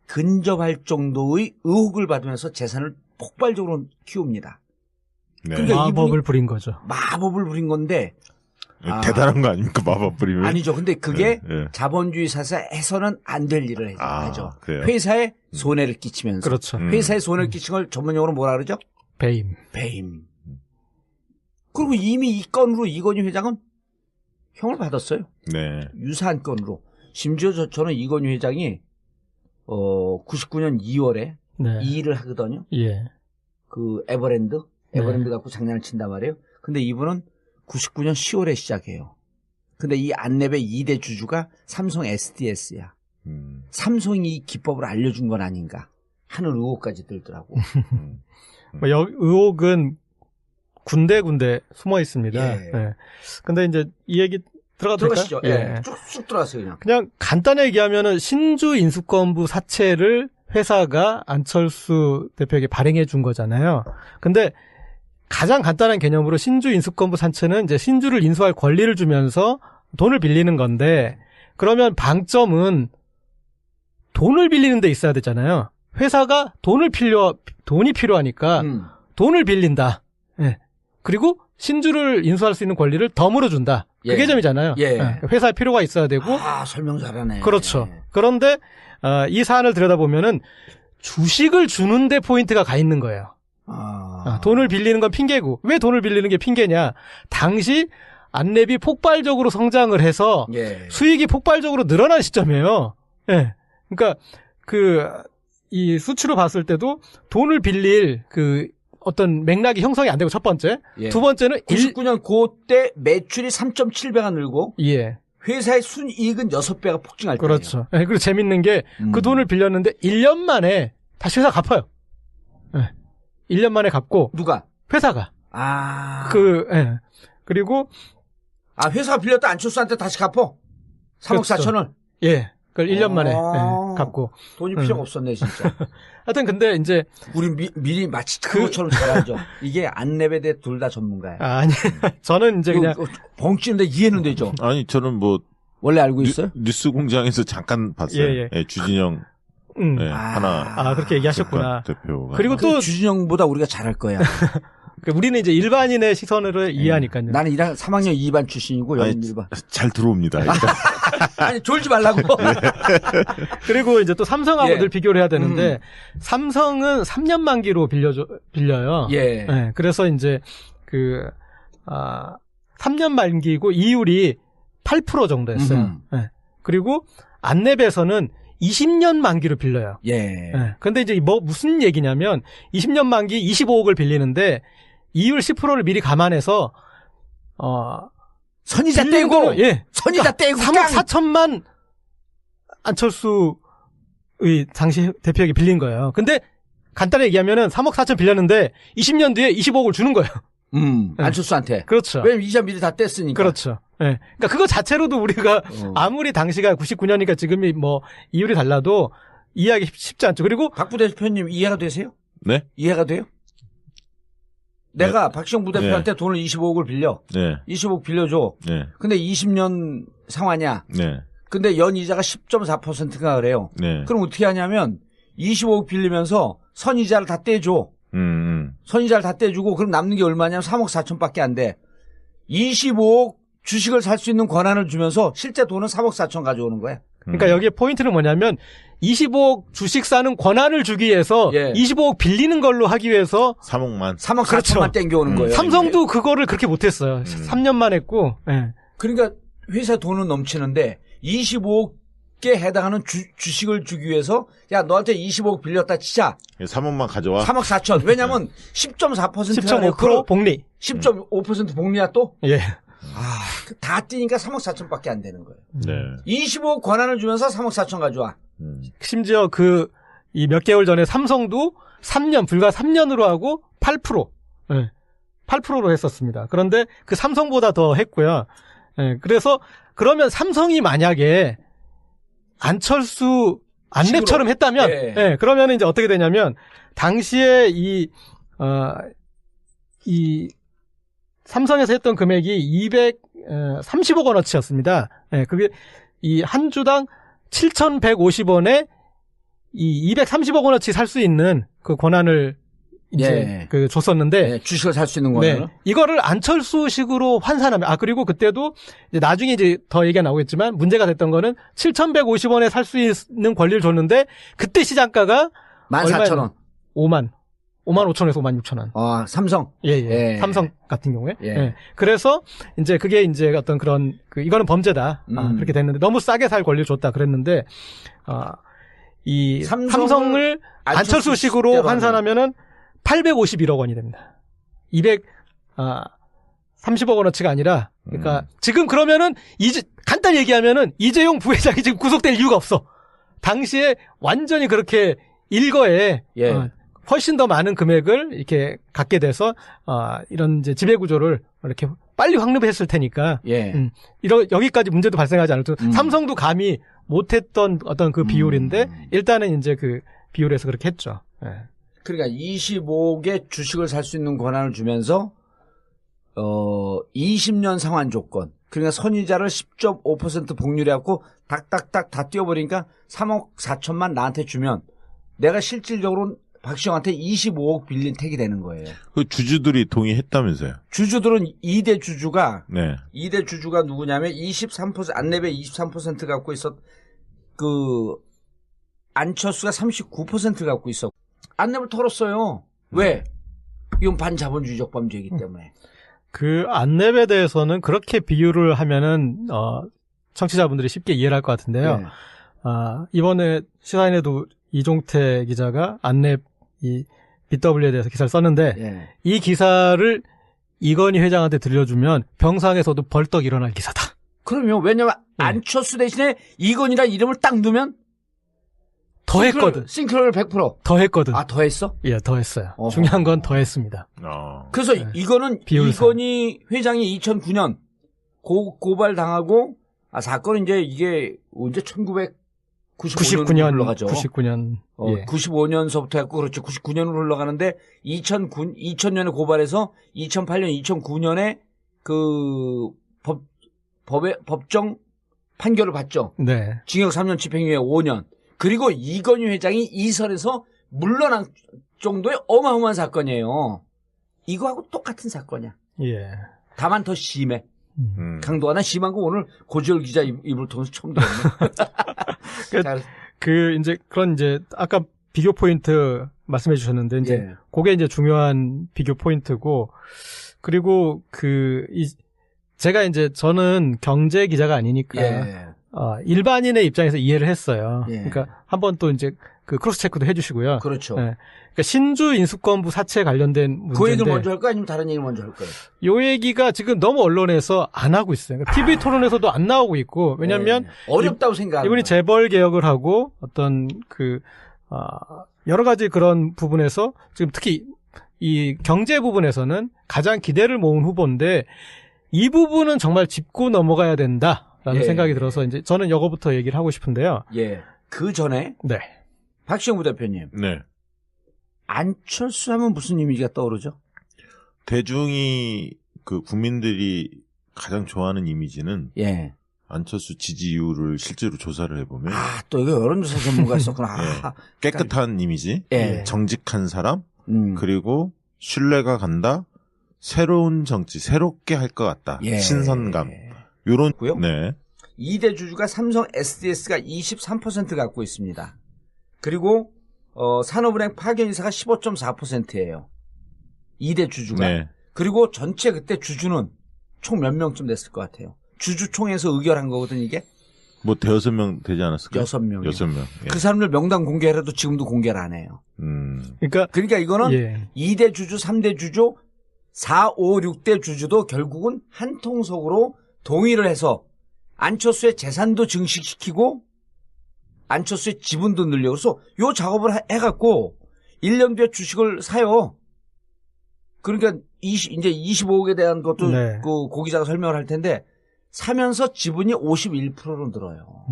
근접할 정도의 의혹을 받으면서 재산을 폭발적으로 키웁니다. 네. 그러니까 마법을 부린 거죠. 마법을 부린 건데 대단한 거 아닙니까? 마법 부리면. 아니죠. 근데 그게 네. 자본주의 사회에서 해서는 안 될 일을 하죠. 그래요? 회사에 손해를 끼치면서. 그렇죠. 회사에 손해를 끼친 걸 전문용어로 뭐라 그러죠? 배임. 배임. 그리고 이미 이 건으로 이건희 회장은 형을 받았어요. 네. 유사한 건으로. 심지어 저는 이건희 회장이 99년 2월에 네. 이 일을 하거든요. 예. 그 에버랜드 갖고 장난을 친단 말이에요. 근데 이분은 99년 10월에 시작해요. 근데 이 안랩의 2대 주주가 삼성 SDS야. 삼성이 이 기법을 알려준 건 아닌가 하는 의혹까지 들더라고. 뭐 의혹은 군데군데 숨어 있습니다. 예. 예. 근데 이제 이 얘기 들어가도 될까요? 들어가시죠. 예. 쭉쭉 들어가세요, 그냥. 그냥 간단하게 얘기하면은 신주 인수권부 사채를 회사가 안철수 대표에게 발행해 준 거잖아요. 근데 가장 간단한 개념으로 신주 인수권부 사채는 이제 신주를 인수할 권리를 주면서 돈을 빌리는 건데, 그러면 방점은 돈을 빌리는 데 있어야 되잖아요. 회사가 돈이 필요하니까 돈을 빌린다. 예. 그리고 신주를 인수할 수 있는 권리를 덤으로 준다. 그게 예. 점이잖아요. 예. 회사에 필요가 있어야 되고. 설명 잘하네. 그렇죠. 그런데 이 사안을 들여다보면은 주식을 주는데 포인트가 가 있는 거예요. 돈을 빌리는 건 핑계고. 왜 돈을 빌리는 게 핑계냐? 당시 안랩이 폭발적으로 성장을 해서 수익이 폭발적으로 늘어난 시점이에요. 예. 그러니까 이 수치로 봤을 때도 돈을 빌릴 어떤 맥락이 형성이 안 되고, 첫 번째. 두 번째는 99년 그때 매출이 3.7배가 늘고 회사의 순이익은 6배가 폭증할 거예요. 그렇죠. 네, 그리고 재밌는 게 그 돈을 빌렸는데 1년 만에 다시 회사 갚아요. 네. 1년 만에 갚고. 누가? 회사가. 네. 그리고 회사가 빌렸다 안철수한테 다시 갚어? 3억 그렇죠. 4천을? 예. 그걸 1년 만에 갚고. 돈이 필요가 없었네, 진짜. 하여튼 근데 이제 우리 미리 마치 그것처럼 잘 알죠. 이게 안랩에 대해 둘 다 전문가예요. 아니, 저는 이제 그냥 벙찌는데 이해는 되죠. 아니, 저는 원래 알고 있어요? 뉴스 공장에서 잠깐 봤어요. 예, 주진영. 네, 하나. 그렇게 얘기하셨구나. 대표가. 그리고 또 주진영보다 우리가 잘할 거야. 그러니까 우리는 이제 일반인의 시선으로 이해하니까요. 나는 3학년 2반 출신이고 여긴 1반. 잘 들어옵니다. 일단. 아니 졸지 말라고. 그리고 이제 또 삼성하고 예. 늘 비교를 해야 되는데 삼성은 3년 만기로 빌려요. 예. 네, 그래서 이제 3년 만기고 이율이 8% 정도였어요. 네. 그리고 안내베에서는 20년 만기로 빌려요. 예. 네. 근데 이제 무슨 얘기냐면 20년 만기 25억을 빌리는데 이율 10%를 미리 감안해서 선이자 빌린 떼고 거는, 예. 선이자 떼고 3억 4천만 안철수의 당시 대표에게 빌린 거예요. 근데 간단히 얘기하면은 3억 4천 빌렸는데 20년 뒤에 25억을 주는 거예요. 네. 안철수한테. 그렇죠. 왜냐면 이자 미리 다 뗐으니까. 그렇죠. 예. 네. 그러니까 그거 자체로도 우리가 아무리 당시가 99년이니까 지금이 뭐 이율이 달라도 이해하기 쉽지 않죠. 그리고 박 부대표님 이해가 되세요? 네? 이해가 돼요? 내가 박시영 부대표한테 돈을 25억을 빌려. 네. 25억 빌려줘. 네. 근데 20년 상환이야. 네. 근데 연이자가 10.4%가 그래요. 네. 그럼 어떻게 하냐면 25억 빌리면서 선이자를 다 떼줘. 선이자를 다 떼주고 그럼 남는 게 얼마냐면 3억 4천밖에 안 돼. 25억 주식을 살 수 있는 권한을 주면서 실제 돈은 3억 4천 가져오는 거야. 그러니까 여기에 포인트는 뭐냐면 25억 주식 사는 권한을 주기 위해서 예. 25억 빌리는 걸로 하기 위해서 3억만. 3억 그렇죠. 4천만 땡겨오는 거예요. 삼성도 그거를 그렇게 못했어요. 3년만 했고. 예. 그러니까 회사 돈은 넘치는데 25억에 해당하는 주식을 주기 위해서 야 너한테 25억 빌렸다 치자. 3억만 가져와. 3억 4천. 왜냐면 10.4%가 10.5% 복리. 10.5% 복리야 또? 예. 다 뛰니까 3억 4천밖에 안 되는 거예요. 네. 25억 권한을 주면서 3억 4천 가져와. 심지어 이 몇 개월 전에 삼성도 불과 3년으로 하고 8%. 예. 8%로 했었습니다. 그런데 그 삼성보다 더 했고요. 예. 그래서 그러면 삼성이 만약에 안내처럼 했다면, 예. 예. 그러면 이제 어떻게 되냐면, 당시에 삼성에서 했던 금액이 230억 원어치였습니다. 예. 그게 이 한 주당 7,150원에 이 230억 원어치 살 수 있는 그 권한을 이제 줬었는데 네, 주식을 살 수 있는 거는 이거를 안철수식으로 환산하면 그리고 그때도 이제 나중에 이제 더 얘기가 나오겠지만 문제가 됐던 거는 7,150원에 살 수 있는 권리를 줬는데 그때 시장가가 14,000원. 5만 5천에서 5만 6천원. 삼성. 예. 삼성 같은 경우에. 예. 그래서 이제 그게 이제 어떤 그런 이거는 범죄다. 그렇게 됐는데 너무 싸게 살 권리를 줬다 그랬는데 이 삼성을 안철수식으로 환산하면은 851억 원이 됩니다. 230억 원어치가 아니라, 그러니까, 지금 그러면은, 간단히 얘기하면은, 이재용 부회장이 지금 구속될 이유가 없어. 당시에 완전히 그렇게 일거에, 훨씬 더 많은 금액을 이렇게 갖게 돼서, 이런 이제 지배구조를 이렇게 빨리 확립했을 테니까, 여기까지 문제도 발생하지 않을 때, 삼성도 감히 못했던 어떤 그 비율인데, 일단은 이제 그 비율에서 그렇게 했죠. 예. 그러니까 25억의 주식을 살 수 있는 권한을 주면서 20년 상환 조건. 그러니까 선이자를 10.5% 복률해 갖고 닥닥닥 다 띄워버리니까 3억 4천만 나한테 주면 내가 실질적으로 박시영한테 25억 빌린 택이 되는 거예요. 그 주주들이 동의했다면서요? 주주들은 2대 주주가 2대 주주가 누구냐면 23% 안내배 23% 갖고 있었 안철수가 39% 갖고 있었. 안내를 털었어요. 왜? 이건 반자본주의적 범죄이기 때문에. 그 안내에 대해서는 그렇게 비유를 하면은 청취자분들이 쉽게 이해를 할 것 같은데요. 이번에 시사인에도 이종태 기자가 안랩 이 BW에 대해서 기사를 썼는데 이 기사를 이건희 회장한테 들려주면 병상에서도 벌떡 일어날 기사다. 그럼요. 왜냐면 안철수 대신에 이건희라는 이름을 딱 넣으면 더 했거든. 싱크로율 100%. 더 했거든. 더 했어? 예, 더 했어요. 중요한 건 더 했습니다. 그래서 이거는 이건희 회장이 2009년 고발당하고 사건은 이제 이게 언제 1999년으로 흘러가죠. 99년. 95년서부터 했고 그렇죠. 99년으로 흘러가는데 2000년에 고발해서 2008년, 2009년에 그 법정 판결을 받죠. 네. 징역 3년 집행유예 5년. 그리고 이건희 회장이 이 선에서 물러난 정도의 어마어마한 사건이에요. 이거하고 똑같은 사건이야. 예. 다만 더 심해. 강도가 난 심한 거 오늘 고지열 기자 입을 통해서 처음 들었네. 이제 그런 이제 아까 비교 포인트 말씀해 주셨는데 이제 예. 그게 이제 중요한 비교 포인트고 그리고 제가 이제 저는 경제 기자가 아니니까 예. 일반인의 입장에서 이해를 했어요. 예. 그러니까 한번 또 이제 그 크로스 체크도 해주시고요. 그렇죠. 네. 그러니까 신주 인수권부 사채 관련된 문제인데 그 얘기를 먼저 할까요? 아니면 다른 얘기를 먼저 할까요? 요 얘기가 지금 너무 언론에서 안 하고 있어요. 그러니까 TV 토론에서도 안 나오고 있고 왜냐하면 어렵다고 생각하는 이분이 재벌 개혁을 하고 어떤 여러 가지 그런 부분에서 지금 특히 이 경제 부분에서는 가장 기대를 모은 후보인데 이 부분은 정말 짚고 넘어가야 된다라는 생각이 들어서 이제 저는 이거부터 얘기를 하고 싶은데요. 예. 그 전에 네. 박시영 부대표님. 네. 안철수 하면 무슨 이미지가 떠오르죠? 대중이 국민들이 가장 좋아하는 이미지는 예. 안철수 지지율을 실제로 조사를 해보면 또 이거 여론조사 전문가 있었구나. 네. 깨끗한 이미지, 예. 정직한 사람, 그리고 신뢰가 간다, 새로운 정치, 새롭게 할 것 같다, 예. 신선감, 요런 고요? 네. 2대 주주가 삼성 SDS가 23% 갖고 있습니다. 그리고 산업은행 파견이사가 15.4%예요. 2대 주주가. 네. 그리고 전체 그때 주주는 총 몇 명쯤 됐을 것 같아요. 주주총회에서 의결한 거거든 이게. 뭐 대여섯 명 되지 않았을까요? 6명. 6명. 예. 그 사람들 명단 공개해도 지금도 공개를 안 해요. 그러니까 이거는 2대 주주, 3대 주주, 4, 5, 6대 주주도 결국은 한 통속으로 동의를 해서 안철수의 재산도 증식시키고 안철수의 지분도 늘려. 그래서 요 작업을 해갖고 1년 뒤에 주식을 사요. 그러니까 이제 25억에 대한 것도 고 기자가 설명을 할 텐데 사면서 지분이 51%로 늘어요.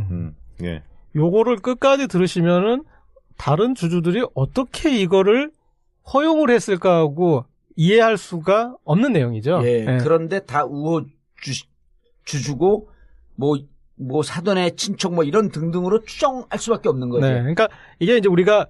예. 요거를 끝까지 들으시면은 다른 주주들이 어떻게 이거를 허용을 했을까 하고 이해할 수가 없는 내용이죠. 예. 그런데 다 우호 주주고 뭐 사돈의 친척 뭐 이런 등등으로 추정할 수밖에 없는 거죠. 네. 그러니까 이게 이제 우리가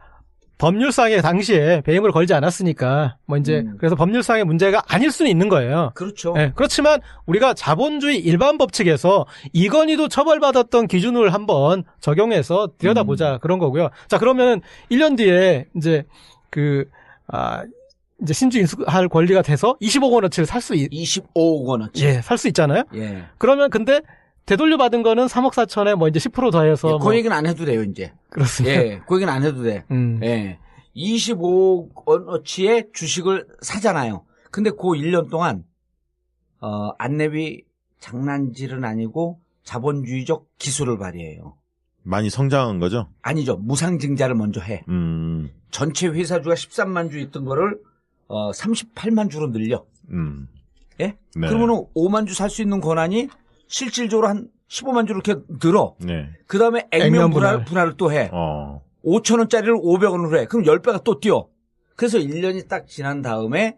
법률상에 당시에 배임을 걸지 않았으니까 뭐 이제 그래서 법률상의 문제가 아닐 수는 있는 거예요. 그렇죠. 네. 그렇지만 우리가 자본주의 일반 법칙에서 이건희도 처벌받았던 기준을 한번 적용해서 들여다보자 그런 거고요. 자, 그러면은 1년 뒤에 이제 이제 신주 인수할 권리가 돼서 20억 원어치를 살 수 25억 원어치. 예, 살 수 있잖아요. 예. 그러면 근데 되돌려 받은 거는 3억 4천에 뭐 이제 10% 더해서 예, 그 얘기는 안 해도 돼요, 이제. 그렇습니다. 예. 그 얘기는 안 해도 돼. 예. 25억 원어치의 주식을 사잖아요. 근데 그 1년 동안 안내비 장난질은 아니고 자본주의적 기술을 발휘해요. 많이 성장한 거죠? 아니죠. 무상증자를 먼저 해. 전체 회사주가 13만 주 있던 거를 38만 주로 늘려. 예? 네. 그러면은 5만 주 살 수 있는 권한이 실질적으로 한 15만 주로 이렇게 늘어. 네. 그 다음에 액면 분할을 또 해. 5,000원짜리를 500원으로 해. 그럼 10배가 또 뛰어. 그래서 1년이 딱 지난 다음에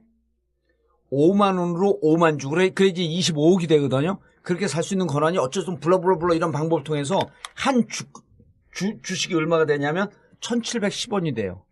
5만 원으로 5만 주. 그래야지 25억이 되거든요. 그렇게 살 수 있는 권한이 어쨌든 불러불러 이런 방법을 통해서 한 주식이 얼마가 되냐면 1,710원이 돼요.